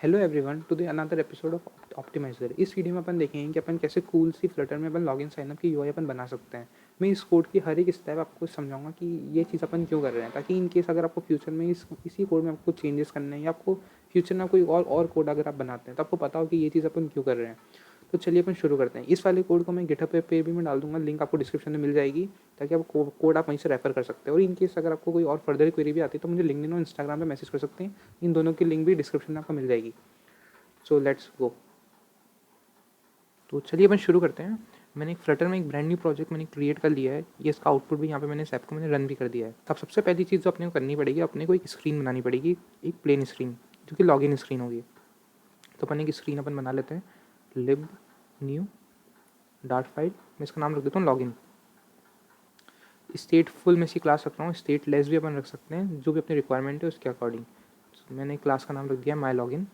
Hello everyone, today another episode of optimizer. इस video में अपन देखेंगे कि अपन कैसे कूल सी फ्लटर में अपन लॉगिन साइनअप की यूआई अपन बना सकते हैं। मैं इस कोड की हर एक स्टेप आपको समझाऊंगा कि ये चीज़ अपन क्यों कर रहे हैं, ताकि इन केस अगर आपको फ्यूचर में इसी कोड में आपको चेंजेस करने हैं या आपको फ्यूचर में कोई और कोड अगर आप बनाते हैं तो आपको पता हो कि ये चीज़ अपन क्यों कर रहे हैं। तो चलिए अपन शुरू करते हैं। इस वाले कोड को मैं गिटहब पे भी मैं डाल दूंगा, लिंक आपको डिस्क्रिप्शन में मिल जाएगी, ताकि आप कोड आप वहीं से रेफर कर सकते हैं। और इन केस अगर आपको कोई और फर्दर क्वेरी भी आती है तो मुझे लिंक्डइन और इंस्टाग्राम पे मैसेज कर सकते हैं। इन दोनों की लिंक भी डिस्क्रिप्शन में आपको मिल जाएगी। So let's go. तो चलिए अपन शुरू करते हैं। मैंने एक फ्लटर में एक ब्रांड न्यू प्रोजेक्ट मैंने क्रिएट कर लिया है। ये इसका आउटपुट भी यहाँ पे मैंने इस ऐप को मैंने रन भी कर दिया है। अब सबसे पहली चीज़ जो अपने को करनी पड़ेगी, अपने को एक स्क्रीन बनानी पड़ेगी, एक प्लेन स्क्रीन जो कि लॉगिन स्क्रीन होगी। तो अपन एक स्क्रीन अपन बना लेते हैं, लिब न्यू डार्ट फाइल। मैं इसका नाम रख देता हूँ लॉगिन। स्टेट फुल में सी क्लास रख रहा हूँ, स्टेट लेस भी अपन रख सकते हैं, जो भी अपनी रिक्वायरमेंट है उसके अकॉर्डिंग। मैंने क्लास का नाम रख दिया माई लॉगिन।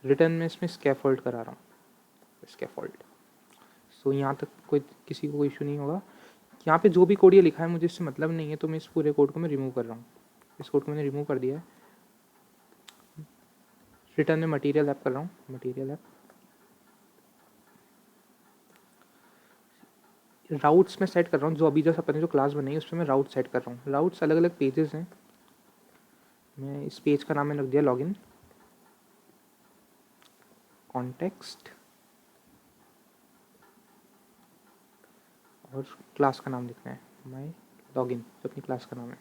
रिटर्न में इसमें स्कैफोल्ड करा रहा हूँ, स्कैफोल्ड। सो यहाँ तक कोई किसी को कोई इशू नहीं होगा। यहाँ पे जो भी कोड ये लिखा है मुझे इससे मतलब नहीं है, तो मैं इस पूरे कोड को मैं रिमूव कर रहा हूँ। इस कोड को मैंने रिमूव कर दिया है। रिटर्न में मटेरियल ऐप कर रहा हूँ, मटेरियल ऐप। राउट्स में सेट कर रहा हूँ, जो अभी जैसे अपने जो क्लास बनाई है उस पर मैं राउट सेट कर रहा हूँ। राउट्स अलग अलग पेजेस हैं। मैं इस पेज का नाम मैंने रख दिया लॉगिन कॉन्टेक्स्ट, और क्लास का नाम लिखना है माई लॉगिन, जो अपनी क्लास का नाम है।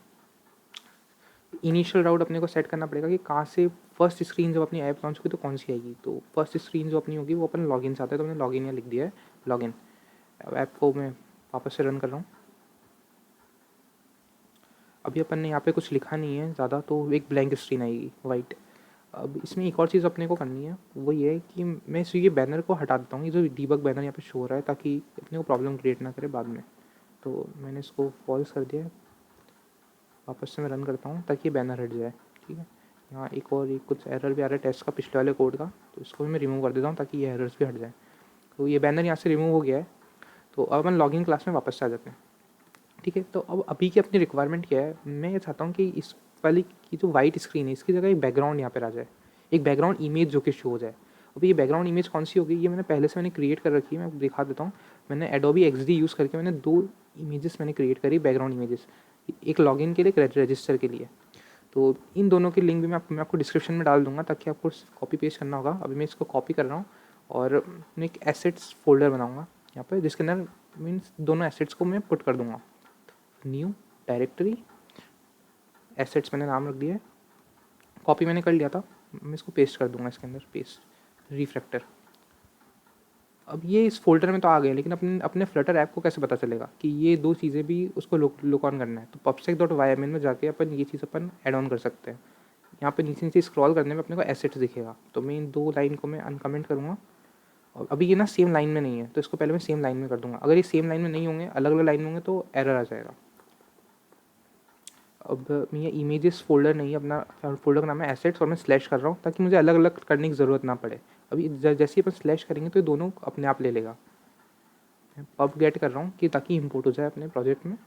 इनिशियल राउट अपने को सेट करना पड़ेगा कि कहाँ से फर्स्ट स्क्रीन जब अपनी ऐप लॉन्च होगी तो कौन सी आएगी। तो फर्स्ट स्क्रीन जो अपनी होगी वो अपन लॉगिन से आता है, तो मैंने लॉगिन यहाँ लिख दिया है लॉगिन। अब ऐप को मैं वापस से रन कर रहा हूँ। अभी अपन ने यहाँ पे कुछ लिखा नहीं है ज़्यादा, तो एक ब्लैंक स्क्रीन आएगी वाइट। अब इसमें एक और चीज़ अपने को करनी है, वो ये है कि मैं इस ये बैनर को हटा देता हूँ, ये जो डीबग बैनर यहाँ पे शो हो रहा है, ताकि अपने को प्रॉब्लम क्रिएट ना करे बाद में। तो मैंने इसको फॉल्स कर दिया है। वापस से मैं रन करता हूँ ताकि ये बैनर हट जाए। ठीक है, यहाँ एक और एक कुछ एरर भी आ रहा है टेस्ट का पिछले वाले कोड का, तो इसको भी मैं रिमूव कर देता हूँ ताकि ये एरर्स भी हट जाए। तो ये बैनर यहाँ से रिमूव हो गया है। तो अब अपन लॉगिन क्लास में वापस से आ जाते हैं। ठीक है, तो अब अभी की अपनी रिक्वायरमेंट क्या है, मैं ये चाहता हूँ कि इस वाली की जो वाइट स्क्रीन है इसकी जगह एक बैकग्राउंड यहाँ पर आ जाए, एक बैकग्राउंड इमेज जो कि शो हो जाए। अभी ये बैकग्राउंड इमेज कौन सी होगी, ये मैंने पहले से मैंने क्रिएट कर रखी है, मैं दिखा देता हूँ। मैंने एडोबी एक्सडी यूज़ करके मैंने 2 इमेजेस मैंने क्रिएट करी, बैकग्राउंड इमेजेस, एक लॉगिन के लिए, एक रजिस्टर के लिए। तो इन दोनों की लिंक भी मैं आपको डिस्क्रिप्शन में डाल दूंगा, ताकि आपको कॉपी पेस्ट करना होगा। अभी मैं इसको कॉपी कर रहा हूँ और मैं एक एसेट्स फोल्डर बनाऊंगा यहाँ पर, जिसके अंदर मीन्स दोनों एसेट्स को मैं पुट कर दूंगा। न्यू डायरेक्टरी एसेट्स मैंने नाम रख दिया है, कॉपी मैंने कर लिया था। मैं इसको पेस्ट कर दूंगा इसके अंदर, पेस्ट रिफ्रैक्टर। अब ये इस फोल्डर में तो आ गए, लेकिन अपने अपने फ्लटर ऐप को कैसे पता चलेगा कि ये 2 चीज़ें भी उसको लुक ऑन करना है। तो pubsec.yml में जाके अपन ये चीज़ अपन ऐड ऑन कर सकते हैं। यहाँ पे नीचे नीचे स्क्रॉल करने में अपने को एसेट्स दिखेगा, तो मैं इन 2 लाइन को मैं अनकमेंट करूँगा। और अभी ये ना सेम लाइन में नहीं है, तो इसको पहले मैं सेम लाइन में कर दूंगा। अगर ये सेम लाइन में नहीं होंगे, अलग अलग लाइन में होंगे, तो एरर आ जाएगा। अब मैं ये इमेजेस फोल्डर नहीं है, अपना फोल्डर का नाम है एसेट्स, और मैं स्लैश कर रहा हूँ ताकि मुझे अलग अलग करने की ज़रूरत ना पड़े। अभी जैसे ही अपन स्लैश करेंगे तो ये दोनों अपने आप ले लेगा। मैं पब गेट कर रहा हूँ कि ताकि इंपोर्ट हो जाए अपने प्रोजेक्ट में।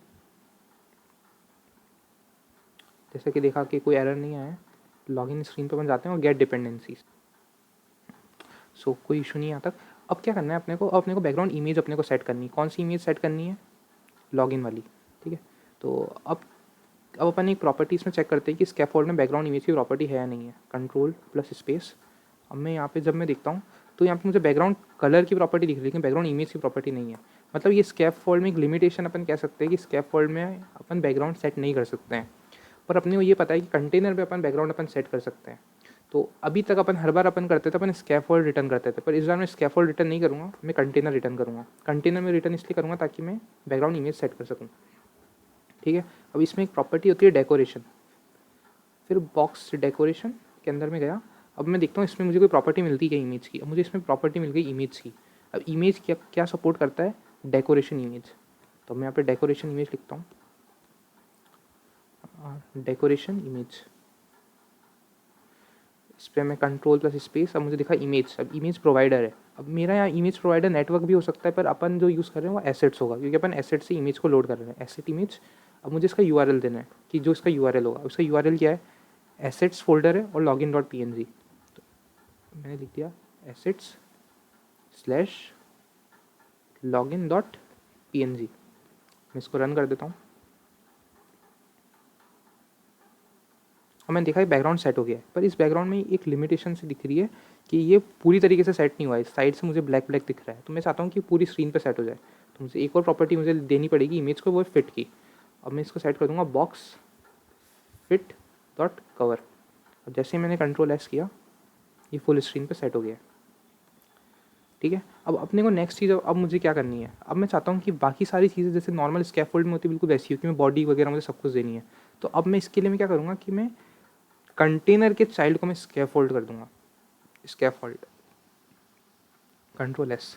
जैसे कि देखा कि कोई एरर नहीं आया है। लॉगिन स्क्रीन पर अपन जाते हैं और गेट डिपेंडेंसीज। सो कोई इशू नहीं आता। अब क्या करना है अपने को, अपने को बैकग्राउंड इमेज अपने को सेट करनी है। कौन सी इमेज सेट करनी है, लॉगिन वाली। ठीक है, तो अब अपन एक प्रॉपर्टीज़ में चेक करते हैं कि स्कैफोल्ड में बैकग्राउंड इमेज की प्रॉपर्टी है या नहीं है। Control plus space. अब मैं यहाँ पे जब मैं देखता हूँ तो यहाँ पे मुझे बैकग्राउंड कलर की प्रॉपर्टी दिख रही है, लेकिन बैकग्राउंड इमेज की प्रॉपर्टी नहीं है। मतलब ये स्कैफोल्ड में एक लिमिटेशन अपन कह सकते हैं कि स्कैफोल्ड में अपन बैकग्राउंड सेट नहीं कर सकते हैं। पर अपने को ये पता है कि कंटेनर पे अपन बैकग्राउंड अपन सेट कर सकते हैं। तो अभी तक अपन हर बार अपन करते थे, अपन स्कैफोल्ड रिटर्न करते थे, पर इस बार मैं स्कैफोल्ड रिटर्न नहीं करूँगा, मैं कंटेनर रिटर्न करूँगा। कंटेनर में रिटर्न इसलिए करूँगा ताकि मैं बैकग्राउंड इमेज सेट कर सकूँ। ठीक है, अब इसमें एक प्रॉपर्टी होती है डेकोरेशन। फिर बॉक्स डेकोरेशन के अंदर में गया। अब मैं देखता हूँ इसमें मुझे कोई प्रॉपर्टी मिलती है इमेज की। अब मुझे इसमें प्रॉपर्टी मिल गई इमेज की। अब इमेज क्या क्या सपोर्ट करता है, डेकोरेशन इमेज। तो मैं यहाँ पे डेकोरेशन इमेज लिखता हूँ, डेकोरेशन इमेज। इस पर मैं कंट्रोल प्लस स्पेस। अब मुझे दिखा इमेज। अब इमेज प्रोवाइडर है। अब मेरा यहाँ इमेज प्रोवाइडर नेटवर्क भी हो सकता है, पर अपन जो यूज़ कर रहे हैं वो एसेट्स होगा, क्योंकि अपन एसेट से इमेज को लोड कर रहे हैं, एसेट इमेज। अब मुझे इसका यूआरएल देना है कि जो इसका यूआरएल होगा, उसका यूआरएल क्या है, एसेट्स फोल्डर है और login dot P N G. मैंने लिख दिया assets slash login dot png। मैं इसको रन कर देता हूँ और मैंने देखा है बैकग्राउंड सेट हो गया है, पर इस बैकग्राउंड में एक लिमिटेशन से दिख रही है कि ये पूरी तरीके से सेट नहीं हुआ है, साइड से मुझे ब्लैक ब्लैक दिख रहा है। तो मैं चाहता हूँ कि पूरी स्क्रीन पे सेट हो जाए, तो मुझे एक और प्रॉपर्टी मुझे देनी पड़ेगी इमेज को, वो है फिट की। अब मैं इसको सेट कर दूंगा बॉक्स फिट डॉट कवर। अब जैसे ही मैंने कंट्रोल एस किया ये फुल स्क्रीन पे सेट हो गया। ठीक है, अब अपने को नेक्स्ट चीज़ अब मुझे क्या करनी है, अब मैं चाहता हूँ कि बाकी सारी चीज़ें जैसे नॉर्मल स्कैफोल्ड में होती है बिल्कुल वैसी हो कि मैं बॉडी वगैरह मुझे सब कुछ देनी है। तो अब मैं इसके लिए मैं क्या करूँगा कि मैं कंटेनर के चाइल्ड को मैं स्कैफोल्ड कर दूंगा, स्कैफोल्ड कंट्रोल एस।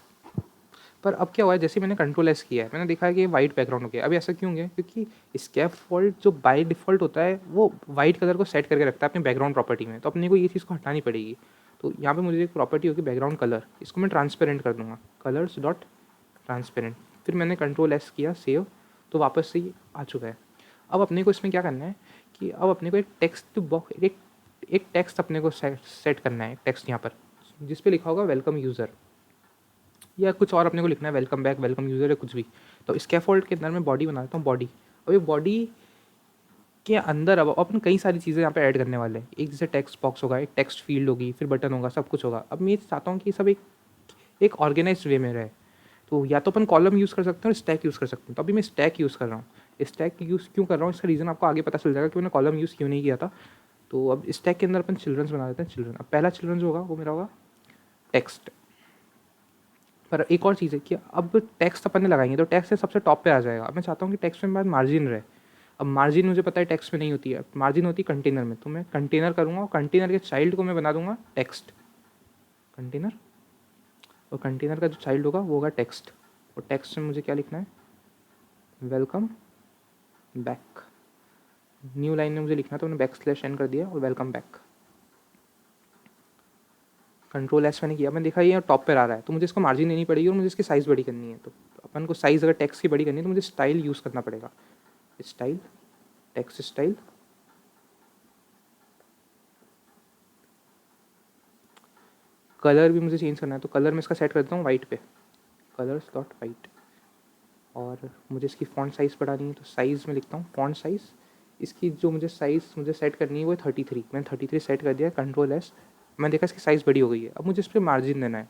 पर अब क्या हुआ है, जैसे मैंने कंट्रोल एस किया है मैंने देखा है कि वाइट बैकग्राउंड हो गया। अब ऐसा क्यों गया, क्योंकि स्कैफोल्ड जो बाय डिफ़ॉल्ट होता है वो वाइट कलर को सेट करके रखता है अपने बैकग्राउंड प्रॉपर्टी में, तो अपने को ये चीज़ को हटानी पड़ेगी। तो यहाँ पे मुझे एक प्रॉपर्टी होगी बैकग्राउंड कलर, इसको मैं ट्रांसपेरेंट कर दूंगा, कलर्स डॉट ट्रांसपेरेंट। फिर मैंने कंट्रोल एस किया सेव, तो वापस से ये आ चुका है। अब अपने को इसमें क्या करना है कि अब अपने को एक टेक्स्ट बॉक्स एक टेक्स्ट अपने को सेट करना है, टेक्स्ट यहाँ पर जिस पे लिखा होगा वेलकम यूज़र या कुछ और अपने को लिखना है, वेलकम बैक, वेलकम यूज़र या कुछ भी। तो स्कैफोल्ड के अंदर मैं बॉडी बना देता हूँ, बॉडी। अब ये बॉडी के अंदर अब अपन कई सारी चीज़ें यहाँ पे ऐड करने वाले हैं। एक जैसे टेक्स्ट बॉक्स होगा, एक टेक्स्ट फील्ड होगी, फिर बटन होगा, सब कुछ होगा। अब मैं ये चाहता हूँ कि सब एक ऑर्गेनाइज वे में रहे। तो या तो अपन कॉलम यूज़ कर सकते हैं और स्टैक यूज़ कर सकते हैं। तो अभी मैं स्टैक यूज़ कर रहा हूँ। स्टैक यूज़ क्यों कर रहा हूँ इसका रीज़न आपको आगे पता चल जाएगा कि मैंने कॉलम यूज़ क्यों नहीं किया था। तो अब स्टैक के अंदर अपन चिल्ड्रंस बना देते हैं, चिल्ड्रन। अब पहला चिल्ड्रन जो होगा वो मेरा होगा टेक्स्ट। पर एक और चीज़ है कि अब टेक्स्ट अपन ने लगाएंगे तो टेक्स्ट सबसे टॉप पे आ जाएगा। अब मैं चाहता हूँ कि टेक्स्ट में बाद मार्जिन रहे। अब मार्जिन मुझे पता है टेक्स्ट में नहीं होती है, मार्जिन होती है कंटेनर में। तो मैं कंटेनर करूँगा और कंटेनर के चाइल्ड को मैं बना दूंगा टेक्स्ट कंटेनर, और कंटेनर का जो चाइल्ड होगा वो होगा टेक्स्ट। और टेक्स्ट में मुझे क्या लिखना है, वेलकम बैक। न्यू लाइन में मुझे लिखना तो मैंने बैक स्लैश एन कर दिया और वेलकम बैक। कंट्रोल एस मैंने किया, मैंने देखा ये टॉप पर आ रहा है, तो मुझे इसको मार्जिन देनी पड़ेगी और मुझे इसकी साइज़ बड़ी करनी है। तो अपन को साइज़ अगर टेक्स्ट की बड़ी करनी है तो मुझे स्टाइल यूज़ करना पड़ेगा, स्टाइल टेक्स्ट स्टाइल। कलर भी मुझे चेंज करना है, तो कलर में इसका सेट कर देता हूँ वाइट पे, कलर्स डॉट वाइट। और मुझे इसकी फॉन्ट साइज़ बढ़ानी है तो साइज़ में लिखता हूँ फॉन्ट साइज़। इसकी जो मुझे साइज़ मुझे सेट करनी है वो है 33। मैंने 33 सेट कर दिया, कंट्रोल एस। मैंने देखा इसकी साइज़ बड़ी हो गई है। अब मुझे इस पर मार्जिन देना है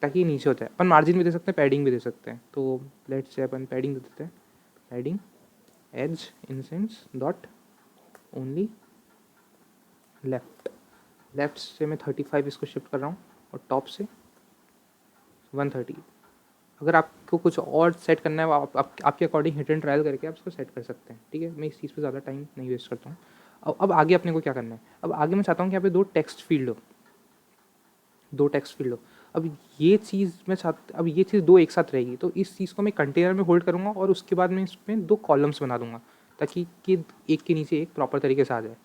ताकि ये नीचे होता है। अपन मार्जिन भी दे सकते हैं, पैडिंग भी दे सकते हैं। तो लेट्स से अपन पैडिंग दे देते हैं, padding edge insets dot only left. Left से मैं 35 इसको शिफ्ट कर रहा हूँ और टॉप से 130। अगर आपको कुछ और सेट करना है आपके अकॉर्डिंग हिट एंड ट्रायल करके आप इसको सेट कर सकते हैं। ठीक है, मैं इस चीज़ पे ज़्यादा टाइम नहीं वेस्ट करता हूँ। अब आगे अपने को क्या करना है, अब आगे मैं चाहता हूँ कि यहाँ पे दो टेक्स्ट फील्ड हो, दो टेक्स्ट फील्ड हो। अब ये चीज़ मैं अब ये चीज़ दो एक साथ रहेगी, तो इस चीज़ को मैं कंटेनर में होल्ड करूँगा और उसके बाद मैं इसमें दो कॉलम्स बना दूंगा ताकि कि एक के नीचे एक प्रॉपर तरीके से आ जाए।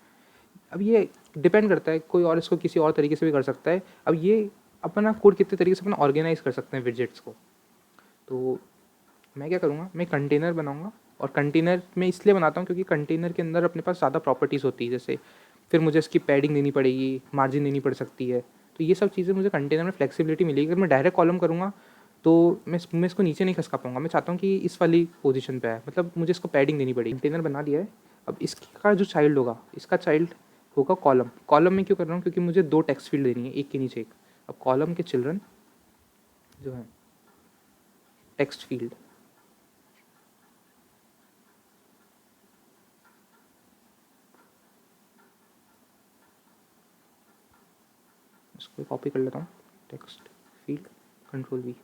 अब ये डिपेंड करता है, कोई और इसको किसी और तरीके से भी कर सकता है। अब ये अपना कोड कितने तरीके से अपना ऑर्गेनाइज कर सकते हैं विजेट्स को। तो मैं क्या करूँगा, मैं कंटेनर बनाऊँगा और कंटेनर में इसलिए बनाता हूँ क्योंकि कंटेनर के अंदर अपने पास ज़्यादा प्रॉपर्टीज़ होती है। जैसे फिर मुझे इसकी पैडिंग देनी पड़ेगी, मार्जिन देनी पड़ सकती है। तो ये सब चीज़ें मुझे कंटेनर में फ्लेक्सिबिलिटी मिलेगी। अगर मैं डायरेक्ट कॉलम करूँगा तो मैं इसको नीचे नहीं खसका पाऊँगा। मैं चाहता हूँ कि इस वाली पोजीशन पे आए, मतलब मुझे इसको पैडिंग देनी पड़ेगी। कंटेनर बना दिया है। अब इसका जो चाइल्ड होगा, इसका चाइल्ड होगा कॉलम। कॉलम में क्यों कर रहा हूँ, क्योंकि मुझे दो टेक्स्ट फील्ड देनी है, एक के नीचे एक। अब कॉलम के चिल्ड्रन जो है टेक्स्ट फील्ड, इसको कॉपी कर लेता हूँ, टेक्स्ट फील्ड कंट्रोल वी।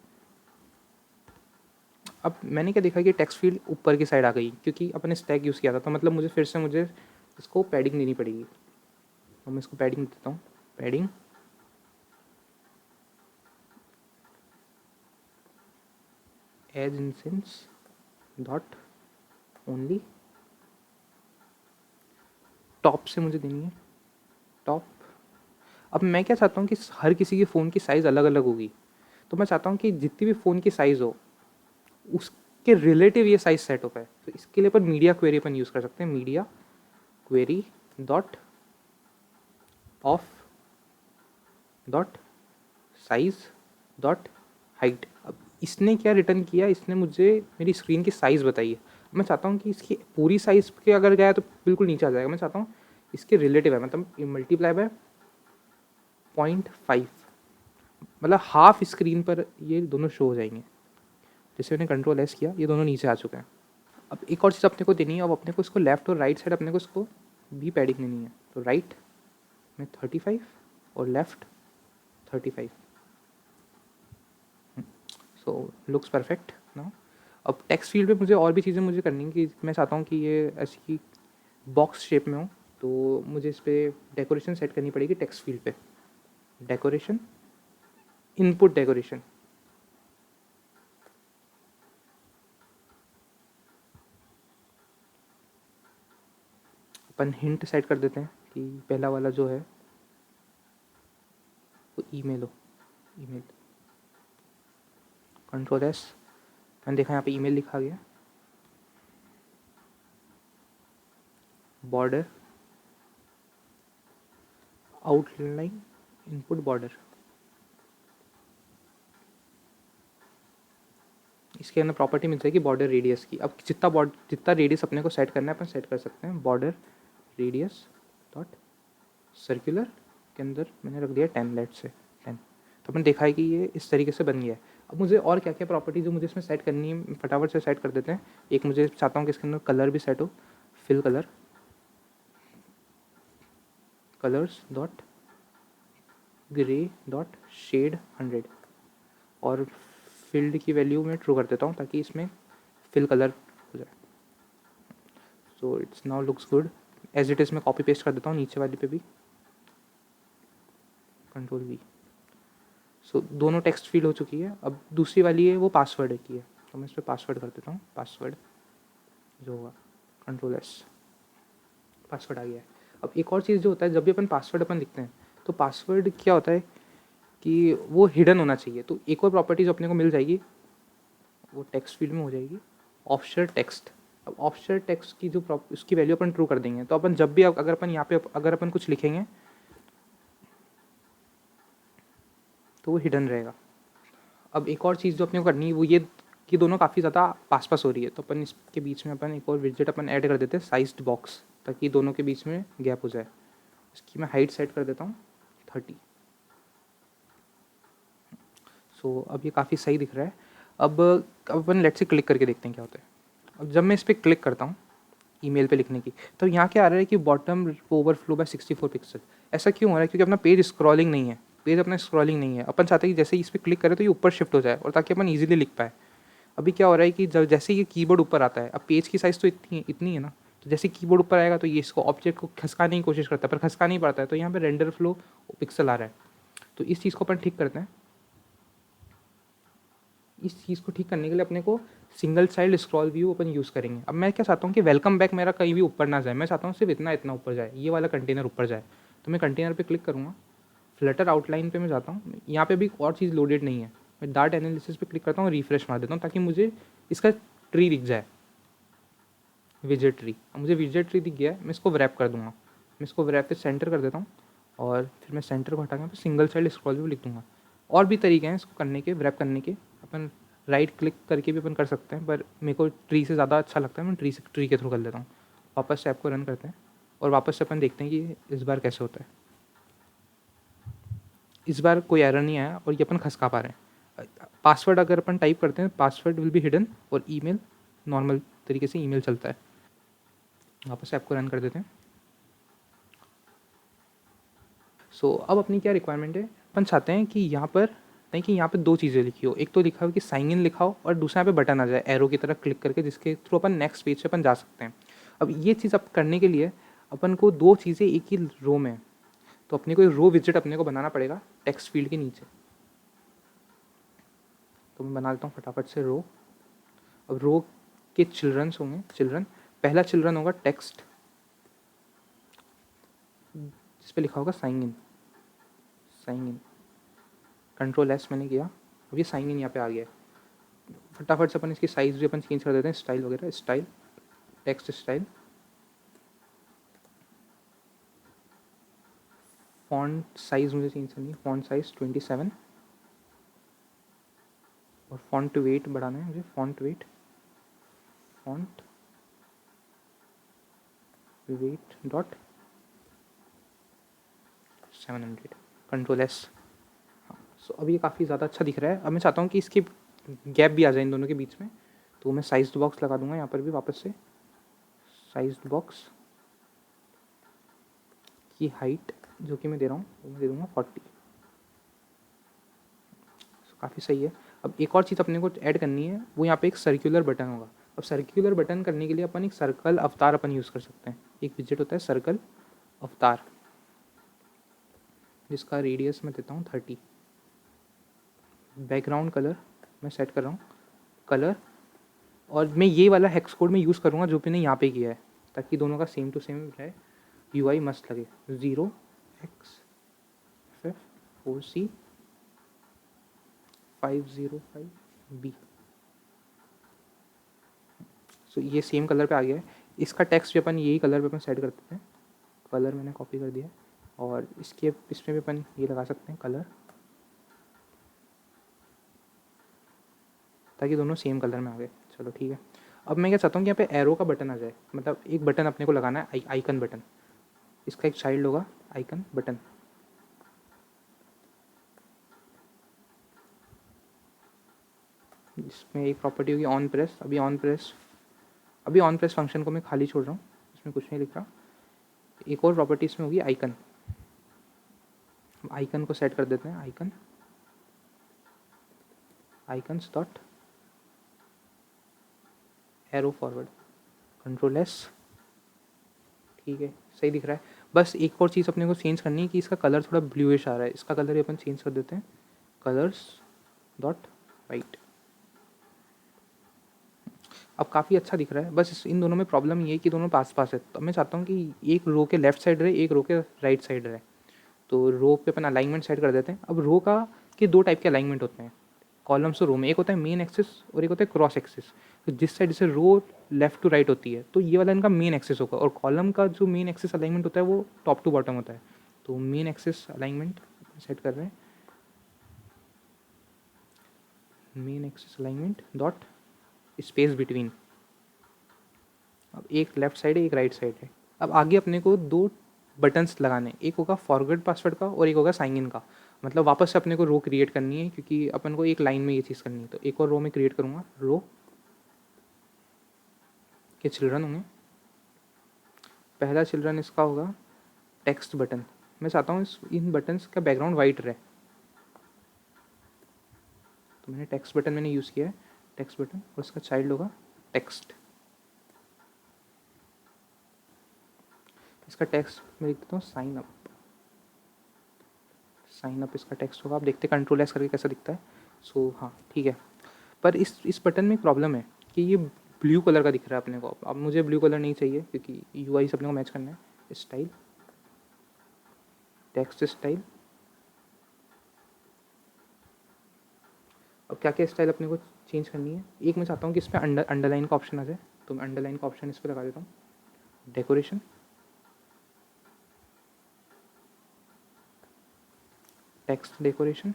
अब मैंने क्या देखा कि टेक्स्ट फील्ड ऊपर की साइड आ गई क्योंकि अपने स्टैक यूज़ किया था। तो मतलब मुझे फिर से मुझे इसको पैडिंग देनी पड़ेगी। तो मैं इसको पैडिंग देता हूँ, padding edge insets dot only top से मुझे देनी है, टॉप। अब मैं क्या चाहता हूँ कि हर किसी के फ़ोन की साइज़ अलग अलग होगी। तो मैं चाहता हूँ कि जितनी भी फ़ोन की साइज़ हो उसके रिलेटिव ये साइज़ सेट हो पाए। तो इसके लिए अपन मीडिया क्वेरी अपन यूज़ कर सकते हैं, media query dot of dot size dot height. अब इसने क्या रिटर्न किया, इसने मुझे मेरी स्क्रीन की साइज़ बताई है। मैं चाहता हूँ कि इसकी पूरी साइज़ के अगर गया तो बिल्कुल नीचे आ जाएगा। मैं चाहता हूँ इसके रिलेटिव है, मतलब मल्टीप्लाई बाय 0.5, मतलब हाफ स्क्रीन पर ये दोनों शो हो जाएंगे। जैसे मैंने कंट्रोल एस किया, ये दोनों नीचे आ चुके हैं। अब एक और चीज़ अपने को देनी है, अब अपने को इसको लेफ्ट और राइट साइड अपने को इसको भी पैडिंग देनी है। तो राइट में 35 और लेफ्ट 35। सो लुक्स परफेक्ट नाउ। अब टेक्स्ट फील्ड पे मुझे और भी चीज़ें मुझे करनी है कि मैं चाहता हूँ कि ये ऐसी बॉक्स शेप में हो, तो मुझे इस पर डेकोरेशन सेट करनी पड़ेगी। टेक्स्ट फील्ड पे डेकोरेशन, इनपुट डेकोरेशन, अपन हिंट सेट कर देते हैं कि पहला वाला जो है वो ईमेल हो। ईमेल, कंट्रोल एस, मैंने देखा यहाँ पे ईमेल लिखा गया। Border, outline, input border. इसके अंदर प्रॉपर्टी मिल जाएगी बॉर्डर रेडियस की। अब जितना रेडियस अपने को सेट करना है अपन सेट कर सकते हैं। बॉर्डर रेडियस डॉट सर्कुलर के अंदर मैंने रख दिया 10, लेट से 10। तो अपन देखा है कि ये इस तरीके से बन गया है। अब मुझे और क्या क्या प्रॉपर्टी जो मुझे इसमें सेट करनी है फटाफट से सेट कर देते हैं। एक मुझे चाहता हूँ कि इसके अंदर कलर भी सेट हो। Fill colour, colours dot grey dot shade 100, और फील्ड की वैल्यू मैं ट्रू कर देता हूँ ताकि इसमें फिल कलर हो जाए। So it's now looks good. As it is मैं कॉपी पेस्ट कर देता हूँ नीचे वाली पे भी, कंट्रोल वी। सो दोनों टेक्स्ट फील्ड हो चुकी है। अब दूसरी वाली है वो पासवर्ड की है, तो मैं इस पर पासवर्ड कर देता हूँ। पासवर्ड जो होगा कंट्रोल एस, पासवर्ड आ गया है। अब एक और चीज़ जो होता है, जब भी अपन पासवर्ड अपन लिखते हैं तो पासवर्ड क्या होता है कि वो हिडन होना चाहिए। तो एक और प्रॉपर्टी जो अपने को मिल जाएगी वो टेक्स्ट फील्ड में हो जाएगी, ऑफशर टेक्स्ट। अब ऑफशर टेक्स्ट की जो उसकी वैल्यू अपन ट्रू कर देंगे, तो अपन जब भी अगर अपन यहाँ पे अगर अपन कुछ लिखेंगे तो वो हिडन रहेगा। अब एक और चीज़ जो अपने को करनी है वो ये कि दोनों काफ़ी ज़्यादा पास पास हो रही है, तो अपन इसके बीच में अपन एक और विजेट अपन ऐड कर देते हैं, साइज्ड बॉक्स, ताकि दोनों के बीच में गैप हो जाए। इसकी मैं हाइट सेट कर देता हूँ 30। सो अब ये काफ़ी सही दिख रहा है। अब अपन लेट से क्लिक करके देखते हैं क्या होता है। अब जब मैं इस पर क्लिक करता हूँ ईमेल पे लिखने की, तो यहाँ क्या आ रहा है कि बॉटम ओवरफ्लो बाय 64 पिक्सल। ऐसा क्यों हो रहा है? क्योंकि अपना पेज स्क्रॉलिंग नहीं है, पेज अपना स्क्रॉलिंग नहीं है। अपन चाहते हैं कि जैसे ही इस पर क्लिक करें तो ये ऊपर शिफ्ट हो जाए, और ताकि अपन ईजिली लिख पाए। अभी क्या हो रहा है कि जब जैसे ये कीबोर्ड ऊपर आता है, अब पेज की साइज़ तो इतनी है ना, तो जैसे कीबोर्ड ऊपर आएगा तो ये इसको ऑब्जेक्ट को खसकाने की कोशिश करता है, पर खसका नहीं पाता है। तो यहाँ पे रेंडर फ्लो पिक्सल आ रहा है। तो इस चीज़ को अपन ठीक करते हैं। इस चीज़ को ठीक करने के लिए अपने को सिंगल चाइल्ड स्क्रॉल व्यू अपन यूज़ करेंगे। अब मैं क्या चाहता हूँ कि वेलकम बैक मेरा कहीं भी ऊपर ना जाए, मैं चाहता हूँ सिर्फ इतना इतना ऊपर जाए, ये वाला कंटेनर ऊपर जाए। तो मैं कंटेनर पे क्लिक करूँगा, फ्लटर आउटलाइन पे मैं जाता हूँ। यहाँ पे भी एक और चीज़ लोडेड नहीं है। मैं डार्ट एनालिसिस पे क्लिक करता हूँ, रिफ्रेश मार देता हूँ ताकि मुझे इसका ट्री दिख जाए, विजेट ट्री। अब मुझे विजेट ट्री दिख गया है, मैं इसको व्रैप कर दूँगा। मैं इसको व्रैप पे सेंटर कर देता हूँ, और फिर मैं सेंटर को हटा के सिंगल चाइल्ड स्क्रॉल व्यू लिख दूँगा। और भी तरीके हैं इसको करने के, व्रैप करने के। अपन राइट क्लिक करके भी अपन कर सकते हैं, पर मेरे को ट्री से ज़्यादा अच्छा लगता है, मैं ट्री के थ्रू कर लेता हूँ। वापस से ऐप को रन करते हैं और वापस से अपन देखते हैं कि इस बार कैसे होता है। इस बार कोई एरर नहीं आया और ये अपन खसका पा रहे हैं। पासवर्ड अगर अपन टाइप करते हैं, पासवर्ड विल बी हिडन, और ईमेल नॉर्मल तरीके से ईमेल चलता है। वापस से ऐप को रन कर देते हैं। सो अब अपनी क्या रिक्वायरमेंट है, अपन चाहते हैं कि यहाँ पर नहीं, कि यहाँ पे दो चीज़ें लिखी हो। एक तो लिखा हो कि साइन इन लिखा हो, और दूसरा यहाँ पे बटन आ जाए एरो की तरह क्लिक करके, जिसके थ्रू अपन नेक्स्ट पेज पे अपन जा सकते हैं। अब ये चीज़ अब करने के लिए अपन को दो चीज़ें एक ही रो में है, तो अपने को एक रो विजिट अपने को बनाना पड़ेगा टेक्स्ट फील्ड के नीचे। तो मैं बना लेता हूँ फटाफट से रो। अब रो के चिल्ड्रंस होंगे, चिल्ड्रन। पहला चिल्ड्रन होगा टेक्स्ट, जिस पे लिखा होगा sign in. Sign in, control S मैंने किया, अब ये साइन इन यहाँ पे आ गया है। फटाफट से अपन इसकी साइज़ भी अपन चेंज कर देते हैं, स्टाइल वगैरह, style, text style, font size मुझे चेंज करनी है, फ़ॉन्ट साइज़ 27 और फ़ॉन्ट वेट बढ़ाना है मुझे, font weight dot 700, control S. हाँ, सो अब ये काफ़ी ज़्यादा अच्छा दिख रहा है। अब मैं चाहता हूँ कि इसकी गैप भी आ जाए इन दोनों के बीच में, तो मैं साइज्ड बॉक्स लगा दूंगा यहाँ पर भी वापस से। साइज्ड बॉक्स की हाइट जो कि मैं दे रहा हूँ वो मैं दे दूँगा 40। सो काफ़ी सही है। अब एक और चीज़ अपने को ऐड करनी है, वो यहाँ पे एक सर्कुलर बटन होगा। अब सर्कुलर बटन करने के लिए अपन एक सर्कल अवतार अपन यूज़ कर सकते हैं। एक विजेट होता है सर्कल अवतार, जिसका रेडियस मैं देता हूँ 30। बैकग्राउंड कलर मैं सेट कर रहा हूँ कलर, और मैं ये वाला हेक्स कोड में यूज़ करूँगा जो मैंने यहाँ पे किया है, ताकि दोनों का सेम टू सेम रहे, UI मस्त लगे। 0xF4C505B। सो ये सेम कलर पे आ गया है। इसका टेक्स्ट भी अपन यही कलर पे अपन सेट कर देते हैं। कलर मैंने कॉपी कर दिया है, और इसमें भी अपन ये लगा सकते हैं कलर, ताकि दोनों सेम कलर में आ गए। चलो ठीक है। अब मैं क्या चाहता हूँ कि यहाँ पे एरो का बटन आ जाए, मतलब एक बटन अपने को लगाना है, आइकन बटन। इसका एक चाइल्ड होगा आइकन बटन। इसमें एक प्रॉपर्टी होगी ऑन प्रेस। अभी ऑन प्रेस फंक्शन को मैं खाली छोड़ रहा हूँ, इसमें कुछ नहीं लिख रहा। एक और प्रॉपर्टी इसमें होगी आइकन। आइकन को सेट कर देते हैं, icons dot arrow forward, control S. ठीक है, सही दिख रहा है। बस एक और चीज़ अपने को चेंज करनी है कि इसका कलर थोड़ा ब्लूइश आ रहा है, इसका कलर अपन चेंज कर देते हैं, कलर्स डॉट वाइट। अब काफ़ी अच्छा दिख रहा है। बस इन दोनों में प्रॉब्लम ये है कि दोनों पास पास है, तो मैं चाहता हूँ कि एक रो के लेफ्ट साइड रहे, एक रो के राइट साइड रहे। तो रो पे अपन अलाइनमेंट सेट कर देते हैं। अब रो का के दो टाइप के अलाइनमेंट होते हैं कॉलम्स और रो में, एक होता है मेन एक्सिस और एक होता है क्रॉस एक्सिस। तो जिस साइड से रो लेफ्ट टू राइट होती है तो ये वाला इनका मेन एक्सिस होगा, और कॉलम का जो मेन एक्सिस अलाइनमेंट होता है वो टॉप टू बॉटम होता है। तो मेन एक्सिस अलाइनमेंट सेट कर रहे हैं, main axis alignment dot space between. अब एक लेफ्ट साइड है, एक राइट साइड है। अब आगे अपने को दो बटन्स लगाने, एक होगा फॉरगेट पासवर्ड का और एक होगा साइन इन का। मतलब वापस से अपने को रो क्रिएट करनी है, क्योंकि अपन को एक लाइन में ये चीज़ करनी है। तो एक और रो में क्रिएट करूँगा, रो के चिल्ड्रन होंगे। पहला चिल्ड्रन इसका होगा टेक्स्ट बटन। मैं चाहता हूँ इन बटन्स का बैकग्राउंड वाइट रहे, तो मैंने टेक्स्ट बटन मैंने यूज़ किया है, टेक्स्ट बटन, और इसका चाइल्ड होगा टेक्स्ट। इसका टेक्स्ट मैं लिख देता हूँ साइन अप। साइन अप इसका टेक्स्ट होगा। आप देखते हैं कंट्रोल एस करके कैसा दिखता है। सो हाँ ठीक है। पर इस बटन में एक प्रॉब्लम है कि ये ब्लू कलर का दिख रहा है अपने को। अब मुझे ब्लू कलर नहीं चाहिए, क्योंकि UI से अपने को मैच करना है। Style, text style. अब क्या क्या स्टाइल अपने को चेंज करनी है, एक मैं चाहता हूँ कि इस पर अंडरलाइन का ऑप्शन आ जाए, तो मैं अंडरलाइन का ऑप्शन इस पर लगा देता हूँ। Decoration, text decoration,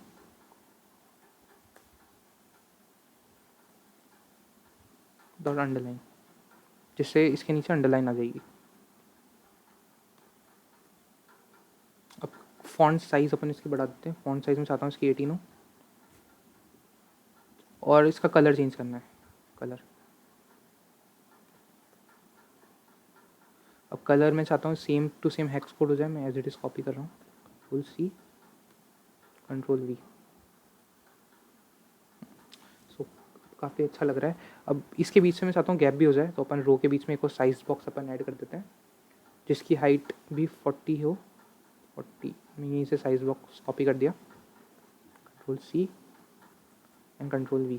dot underline, जिससे इसके नीचे अंडरलाइन आ जाएगी। अब फॉन्ट साइज़ अपन इसकी बढ़ा देते हैं। फॉन्ट साइज़ में चाहता हूँ इसकी 18 हो, और इसका कलर चेंज करना है, कलर। अब कलर मैं चाहता हूँ same to same hex code हो जाए, मैं एज इट इज़ कॉपी कर रहा हूँ, फुल C, कंट्रोल V। सो काफ़ी अच्छा लग रहा है। अब इसके बीच से मैं चाहता हूँ गैप भी हो जाए, तो अपन रो के बीच में एक और साइज बॉक्स अपन ऐड कर देते हैं, जिसकी हाइट भी 40 हो। 40 मैं यहीं से साइज बॉक्स कॉपी कर दिया, control C and control V।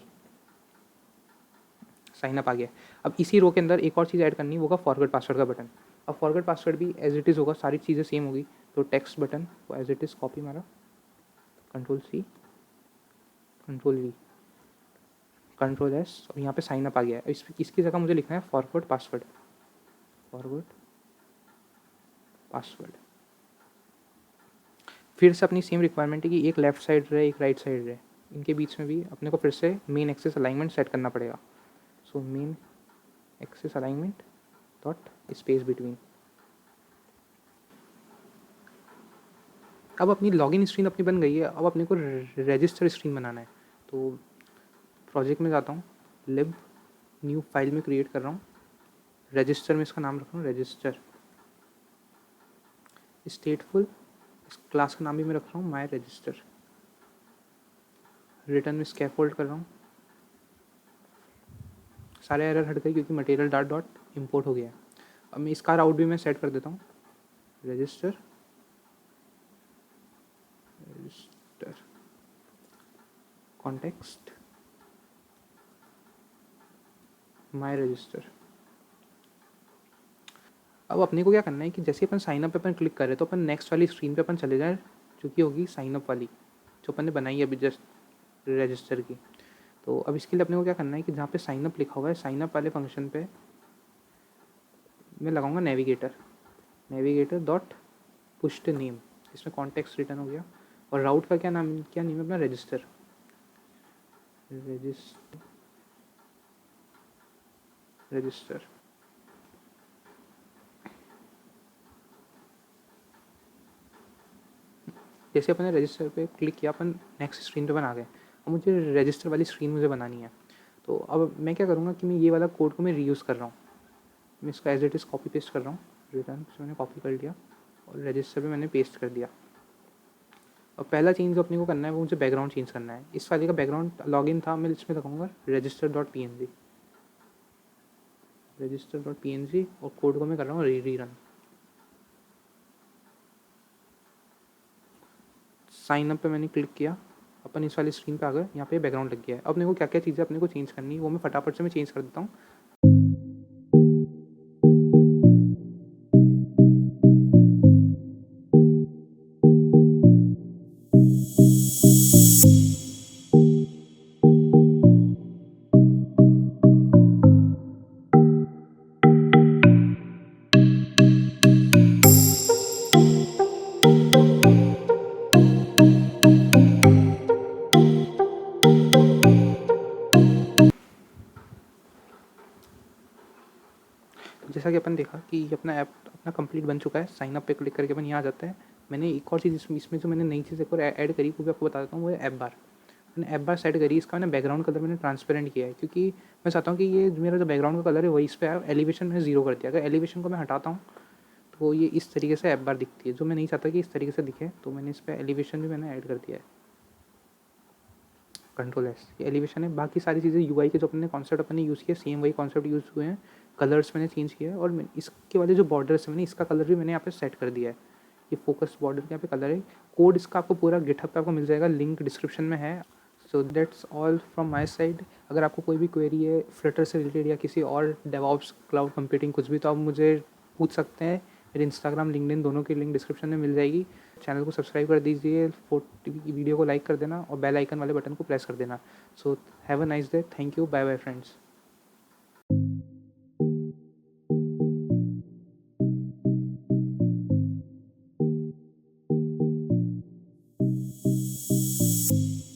Sign up आ गया। अब इसी रो के अंदर एक और चीज़ ऐड करनी होगा, फॉरगेट पासवर्ड का बटन। अब फॉरगेट पासवर्ड भी एज इट इज़ होगा, सारी चीज़ें सेम होगी। तो टेक्स्ट बटन को एज इट इज़ कॉपी मारा, control C, control V, control S, और यहाँ पे साइन अप आ गया है। इसकी जगह मुझे लिखना है फॉरगेट पासवर्ड, फॉरगेट पासवर्ड। फिर से अपनी सेम रिक्वायरमेंट है कि एक लेफ्ट साइड रहे, एक राइट साइड रहे, इनके बीच में भी अपने को फिर से मेन एक्सिस अलाइनमेंट सेट करना पड़ेगा। So main axis alignment dot space between. अब अपनी लॉगिन स्क्रीन अपनी बन गई है, अब अपने को रजिस्टर स्क्रीन बनाना है। तो प्रोजेक्ट में जाता हूँ, लिब न्यू फाइल में क्रिएट कर रहा हूँ, रजिस्टर में इसका नाम रख रहा हूँ रजिस्टर स्टेटफुल, इस क्लास का नाम भी मैं रख रहा हूँ माई रजिस्टर। रिटर्न में स्कैफोल्ड कर रहा हूँ, सारे एरर हट गए क्योंकि मटेरियल डॉट डॉट इम्पोर्ट हो गया है। अब मैं इसका आउट भी मैं सेट कर देता हूँ, रजिस्टर रजिस्टर कॉन्टेक्स्ट माई रजिस्टर। अब अपने को क्या करना है कि जैसे अपन साइनअप पे अपन क्लिक करें तो अपन नेक्स्ट वाली स्क्रीन पे अपन चले जाएं, जो कि होगी साइनअप वाली, जो अपन ने बनाई है अभी जस्ट रजिस्टर की। तो अब इसके लिए अपने को क्या करना है कि जहाँ पे साइनअप लिखा हुआ है, साइनअप वाले फंक्शन पे मैं लगाऊंगा navigator, navigator dot pushed name, इसमें कॉन्टेक्स्ट रिटर्न हो गया। और राउट का क्या नेम है अपना, रजिस्टर रजिस्टर रजिस्टर। जैसे अपन ने रजिस्टर पे क्लिक किया, अपन नेक्स्ट स्क्रीन पे बना गए। अब मुझे रजिस्टर वाली स्क्रीन मुझे बनानी है। तो अब मैं क्या करूँगा कि मैं ये वाला कोड को मैं रीयूज़ कर रहा हूँ, मैं इसका as it is copy paste कर रहा हूँ। रिटर्न से मैंने कॉपी कर लिया और रजिस्टर पे मैंने पेस्ट कर दिया। और पहला चेंज जो अपने को करना है वो मुझे बैकग्राउंड चेंज करना है। इस वाले का बैकग्राउंड लॉगिन था, मैं इसमें लगाऊंगा register dot P N G, register dot P N G, और कोड को मैं कर रहा हूँ री रन। साइन अप पे मैंने क्लिक किया, अपन इस वाली स्क्रीन पे आ गए, यहाँ पे बैकग्राउंड लग गया है। अब अपने को क्या क्या चीज़ें अपने को चेंज करनी है वो मैं फटाफट से मैं चेंज कर देता हूँ। जैसा कि अपन देखा कि अपना ऐप अपना कंप्लीट बन चुका है। साइन अप पे क्लिक करके अपन यहाँ आ जाता है। मैंने एक और चीज़ इसमें जो मैंने नई चीज़ एक और ऐड करी वो भी आपको बता देता हूँ, वो है ऐप बार। मैंने ऐप बार सेट करी, इसका मैंने बैकग्राउंड कलर मैंने ट्रांसपेरेंट किया है, क्योंकि मैं चाहता हूँ कि ये मेरा जो बैकग्राउंड का कलर है वही इस पर एलिवेशन मैंने जीरो कर दिया। अगर एलिवेशन को मैं हटाता हूँ तो ये इस तरीके से ऐप बार दिखती है, जो मैं नहीं चाहता कि इस तरीके से दिखे, तो मैंने इस पर एलिवेशन भी मैंने ऐड कर दिया है, कंट्रोल एस। ये एलिवेशन है। बाकी सारी चीज़ें यूआई के जो अपने कॉन्सेप्ट अपने यूज़ किए सेम वही कॉन्सेप्ट यूज़ हुए हैं। कलर्स मैंने चेंज किया है, और इसके वाले जो बॉर्डर्स है मैंने इसका कलर भी मैंने यहाँ पे सेट कर दिया है। ये फोकस बॉर्डर के यहाँ पे कलर है। कोड इसका आपको पूरा गिटहब पे आपको मिल जाएगा, लिंक डिस्क्रिप्शन में है। So that's all from my side. अगर आपको कोई भी क्वेरी है फ्लटर से रिलेटेड या किसी और डेवऑप्स क्लाउड कंप्यूटिंग कुछ भी, तो आप मुझे पूछ सकते हैं। मेरे इंस्टाग्राम लिंक्डइन दोनों की लिंक डिस्क्रिप्शन में मिल जाएगी। चैनल को सब्सक्राइब कर दीजिए, वीडियो को लाइक कर देना और बेल आइकन वाले बटन को प्रेस कर देना। So have a nice day, thank you, bye bye friends.